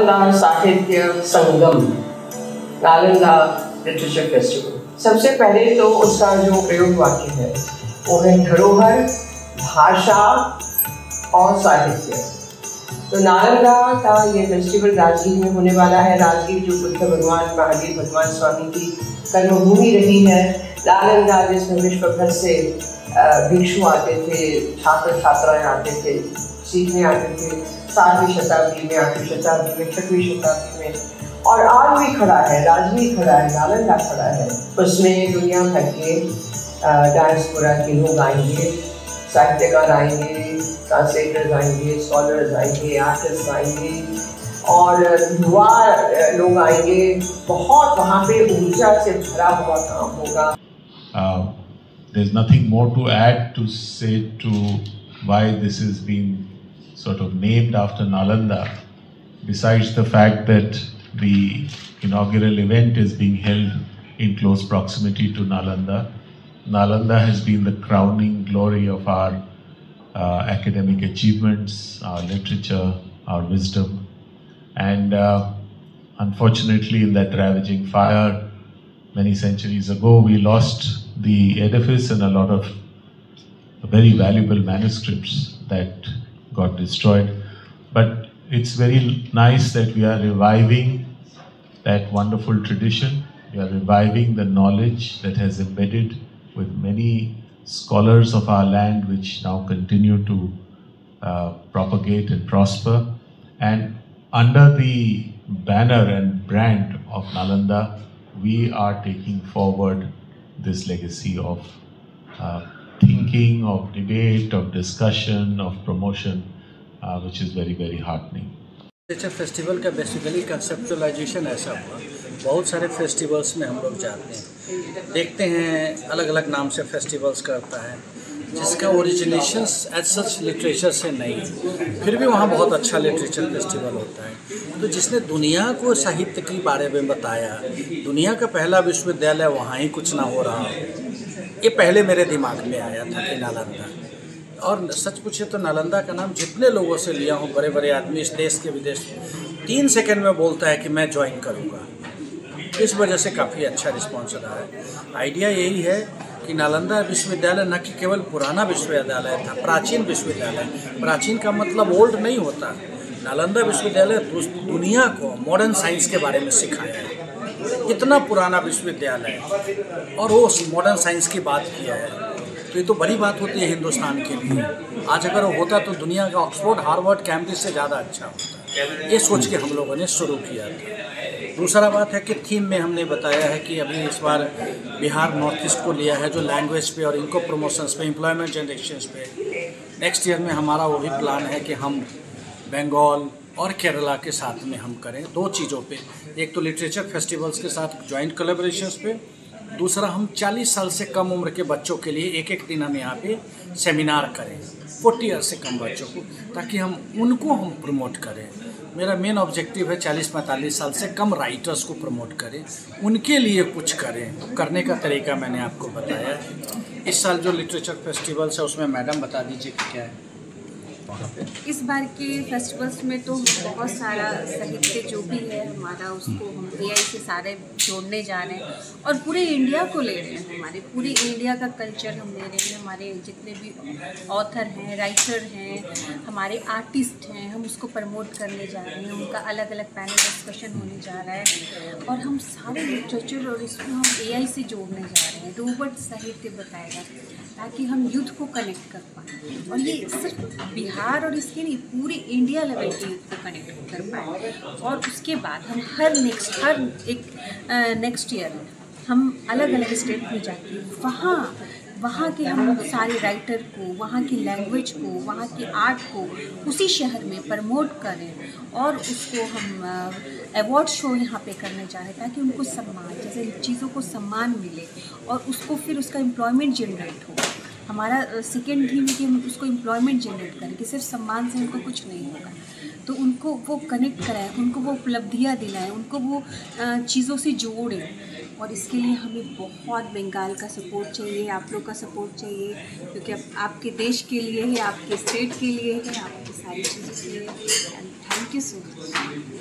नालंदा साहित्य संगम, Nalanda literature festival. सबसे पहले तो उसका जो प्रयोग वाक्य है वो है धरोहर, भाषा और साहित्य। तो नालंदा का ये फेस्टिवल राजगीर में होने वाला है। राजगीर जो बुद्ध भगवान महावीर भगवान स्वामी की कर्मभूमि रही है, नालंदा जिसमें विश्व भर से भिक्षु आते थे, छात्र छात्राएं आते थे, सीखने आते थे, 7वीं शताब्दी में, 8वीं शताब्दी में, 6वीं शताब्दी में, और आज भी खड़ा है। राजगीर खड़ा है, नालंदा खड़ा है। उसमें दुनिया भर के डायस्पोरा के लोग आएंगे, साहित्यकार आएंगे, ट्रांसलेटर्स आएंगे, स्कॉलर्स आएंगे, आर्टिस्ट आएंगे और युवा लोग आएंगे। बहुत वहाँ पे ऊर्जा से भरा हुआ काम होगा। There's nothing more to add to say to why this has been sort of named after Nalanda, besides the fact that the inaugural event is being held in close proximity to Nalanda. Nalanda has been the crowning glory of our academic achievements, our literature, our wisdom, and unfortunately in that ravaging fire many centuries ago we lost the edifice and a lot of very valuable manuscripts that got destroyed. But it's very nice that we are reviving that wonderful tradition. We are reviving the knowledge that has embedded with many scholars of our land, which now continue to propagate and prosper. And under the banner and brand of Nalanda, we are taking forward this legacy of thinking, of debate, of discussion, of promotion, which is very, very heartening. Literature festival का basically conceptualisation ऐसा हुआ, बहुत सारे festivals में हम लोग जाते हैं, देखते हैं अलग अलग नाम से फेस्टिवल्स करता है, जिसका ओरिजिनेशंस एज सच लिटरेचर से नहीं है, फिर भी वहाँ बहुत अच्छा लिटरेचर फेस्टिवल होता है। तो जिसने दुनिया को साहित्य के बारे में बताया, दुनिया का पहला विश्वविद्यालय वहाँ ही कुछ ना हो रहा, ये पहले मेरे दिमाग में आया था कि नालंदा। और सच पूछे तो नालंदा का नाम जितने लोगों से लिया हूँ, बड़े बड़े आदमी इस देश के विदेश, 3 सेकंड में बोलता है कि मैं ज्वाइन करूँगा। इस वजह से काफ़ी अच्छा रिस्पॉन्स रहा है। आइडिया यही है कि नालंदा विश्वविद्यालय न कि केवल पुराना विश्वविद्यालय था, प्राचीन विश्वविद्यालय। प्राचीन का मतलब ओल्ड नहीं होता। नालंदा विश्वविद्यालय दुनिया को मॉडर्न साइंस के बारे में सिखाया है। इतना पुराना विश्वविद्यालय और वो मॉडर्न साइंस की बात किया है, तो ये तो बड़ी बात होती है हिंदुस्तान के लिए। आज अगर वो होता तो दुनिया का ऑक्सफोर्ड, हार्वर्ड, कैम्ब्रिज से ज़्यादा अच्छा होता। ये सोच के हम लोगों ने शुरू किया था। दूसरा बात है कि थीम में हमने बताया है कि अभी इस बार बिहार नॉर्थ ईस्ट को लिया है, जो लैंग्वेज पे और इनको प्रमोशंस पे, एम्प्लॉयमेंट जनरेशंस पे। नेक्स्ट ईयर में हमारा वो भी प्लान है कि हम बंगाल और केरला के साथ में हम करें 2 चीज़ों पे। एक तो लिटरेचर फेस्टिवल्स के साथ जॉइंट कोलैबोरेशंस पे, दूसरा हम 40 साल से कम उम्र के बच्चों के लिए एक दिन हम यहाँ पे सेमिनार करें, 40 ईयर से कम बच्चों को, ताकि हम उनको प्रमोट करें। मेरा मेन ऑब्जेक्टिव है 40-45 साल से कम राइटर्स को प्रमोट करें, उनके लिए कुछ करें। करने का तरीका मैंने आपको बताया। इस साल जो लिटरेचर फेस्टिवल्स है उसमें मैडम बता दीजिए कि क्या है। इस बार के फेस्टिवल्स में तो बहुत सारा साहित्य जो भी है हमारा, उसको हम AI से सारे जोड़ने जा रहे हैं और पूरे इंडिया को ले रहे हैं। हमारे पूरे इंडिया का कल्चर हम ले रहे हैं। हमारे जितने भी ऑथर हैं, राइटर हैं, हमारे आर्टिस्ट हैं, हम उसको प्रमोट करने जा रहे हैं। उनका अलग अलग पैनल डिस्कशन होने जा रहा है और हम सारे लिटरेचर और इसको हम AI से जोड़ने जा रहे हैं। रोबोट साहित्य बताएगा ताकि हम यूथ को कनेक्ट कर पाएँ, और ये सिर्फ बिहार और इसके नहीं, पूरे इंडिया लेवल के यूथ को कनेक्ट कर पाएँ। और उसके बाद हम हर नेक्स्ट ईयर हम अलग अलग स्टेट में जाके वहाँ के हम सारे राइटर को, वहाँ की लैंग्वेज को, वहाँ की आर्ट को उसी शहर में प्रमोट करें और उसको हम अवार्ड शो यहाँ पे करने जा रहे हैं, ताकि उनको सम्मान, जैसे चीज़ों को सम्मान मिले और उसको फिर उसका एम्प्लॉयमेंट जनरेट हो। हमारा सेकेंड थीम है कि हम उसको एम्प्लॉयमेंट जनरेट करें, कि सिर्फ सम्मान से उनको कुछ नहीं होगा। तो उनको वो कनेक्ट कराएं, उनको वो उपलब्धियाँ दिलाएं, उनको वो चीज़ों से जोड़ें। और इसके लिए हमें बहुत बंगाल का सपोर्ट चाहिए, आप लोग का सपोर्ट चाहिए, क्योंकि आपके देश के लिए है, आपके स्टेट के लिए है, आपकी सारी चीज़ों के लिए। Thank you so much.